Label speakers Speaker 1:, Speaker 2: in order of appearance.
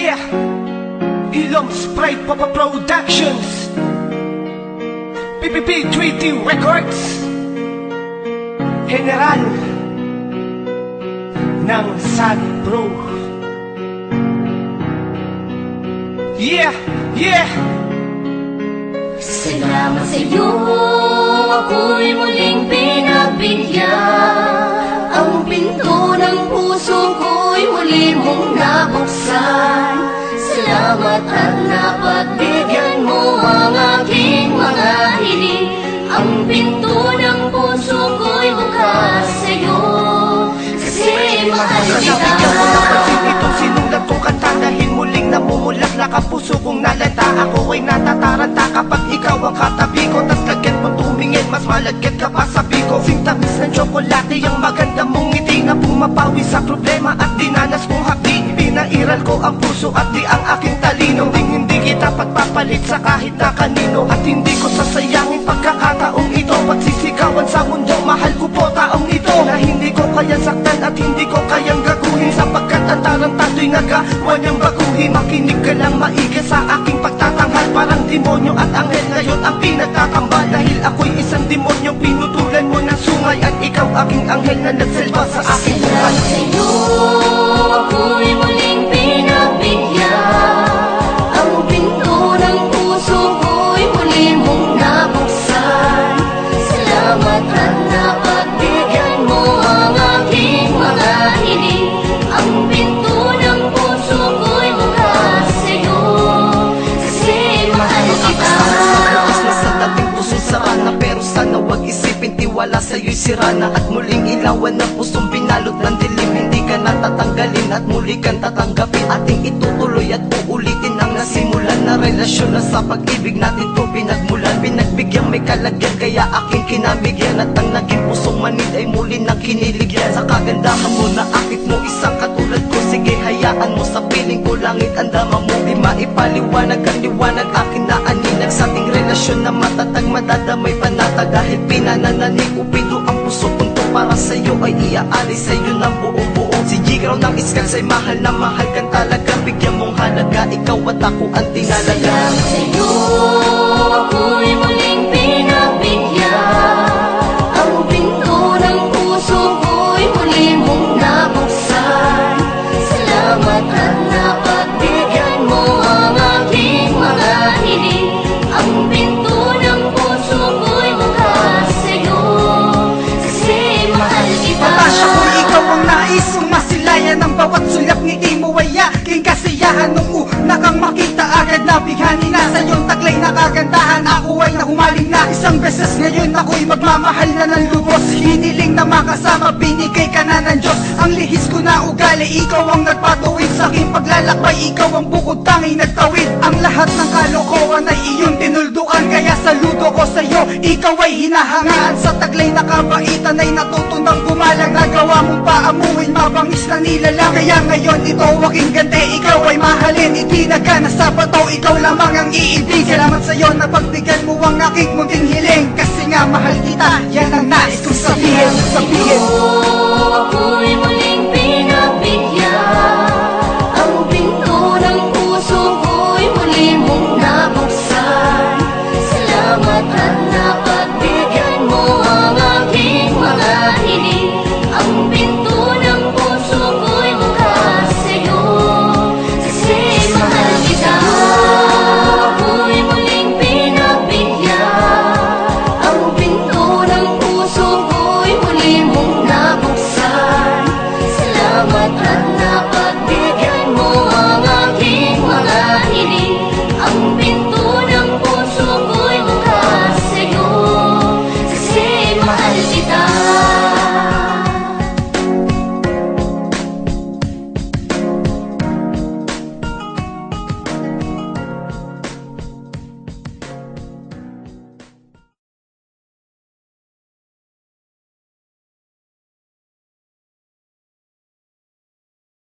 Speaker 1: Yeah, Ilom Spray Papa Productions, PPP 3D Records, General ng San Bro. Yeah, yeah.
Speaker 2: Salamat sa'yo, ako'y muling pinagbigyan. Ang pinto ng puso ko'y muli mong nabuksan. Salamat at napagbigyan mo ang aking mga hiling. Ang pinto ng puso ko'y bukas sa'yo, kasi mahal kita.
Speaker 1: Nabigyan mo ng pansin itong sinulat kong kanta, dahil muling namumulaklak ang puso kong nalanta. Ako ay natataranta kapag ikaw ang katabi ko, tas lagyan mo tumingin, mas malagyan ka pa sa biko. Sintamis ng tsokolate, ang maganda mong ngiti na pumapawi sa problema at dinanas kong hapdi. Pinairal ko ang puso at di ang aking talino. Hindi kita pagpapalit sa kahit na kanino, at hindi ko sasayangin pagkakataong ito. Pagsisigawan sa mundo, mahal ko po taong ito, na hindi ko kaya saktan at hindi ko kayang gaguhin, sapagkat ang tarantado'y nagawa niyang baguhin. Makinig ka lang maigi sa aking pagtatanghal, parang demonyo at anghel ngayon ang pinagtatambal. Dahil ako'y isang demonyong pinutulan mo ng sungay, at ikaw aking anghel na nagselba sa aking buhay.
Speaker 2: Salamat sa'yo, ako'y muling pinagbigyan. Ang pinto ng puso ko'y muli mong nabuksan. Salamat at napagbigyan mo ang aking mga hiling. Ang pinto ng puso ko'y bukas sa'yo, kasi mahal kita.
Speaker 1: Na sa dating puso'y sara na, pero sana wag isipin tiwala sa'yo'y sira na. At muling ilawan ng pusong binalot ng dilim, hindi ka natatanggalin at muli kang tatanggapin. Ating itutuloy at uulitin ang nasimulan na relasyon, na sa pag-ibig natin to pinagmulan. Pinagbigyan may kalagyan, kaya aking kinamigyan, at ang naging pusong manid ay muli ng kiniligyan. Sa kagandahan mo na akit mo, isang katulad ko, sige hayaan mo, sa piling ko langit ang dama mo. Di maipaliwanag ang liwanag akin na aninag, sa ating relasyon na matatag, madadamay panatag. Dahil pinananani Cupido ang puso kong to para sa'yo, ay iaali sa'yo ng buo-buo. Si Jigraw ng Iskals ay mahal na mahal kang talaga, bigyan mong halaga, ikaw at ako ang tinalaga.
Speaker 2: Salamat sa'yo, ako'y muling pinagbigyan. Ang pinto ng puso ko'y muli mong nabuksan. Salamat at napagbigyan mo ang aking mga hiling. Ang pinto ng puso ko'y bukas sa'yo, kasi mahal kita.
Speaker 3: Natasha, kung ikaw ang nais kong masilayan, ang bawat sulap ngiti mo ay aking kasiyahan. Nung una kang makita agad nabighani na, sa iyong taglay na kagandahan ako ay nahumaling na. Isang beses ngayon ako'y magmamahal na ng lubos, hiniling na makasama, binigay ka na ng Diyos. Ang lihis ko na ugali, ikaw ang nagpatuwid sa aking paglalakbay, ikaw ang bukod tanging nagtawid. Ang lahat ng kalokohan ay iyong tinuldukan, kaya saludo ko sa iyo, ikaw ay hinahangaan. Sa taglay na kabaitan ay natutunang gumalang, nagawa mong paamuin mabangis na nilalang. Kaya ngayon ito aking gante, ikaw ay mahalin, itinag ka na sa bato, ikaw lamang ang iibig. Salamat sa iyo na pagbigyan mo ang aking munting hiling, kasi nga mahal kita, yan ang nais kong sabihin.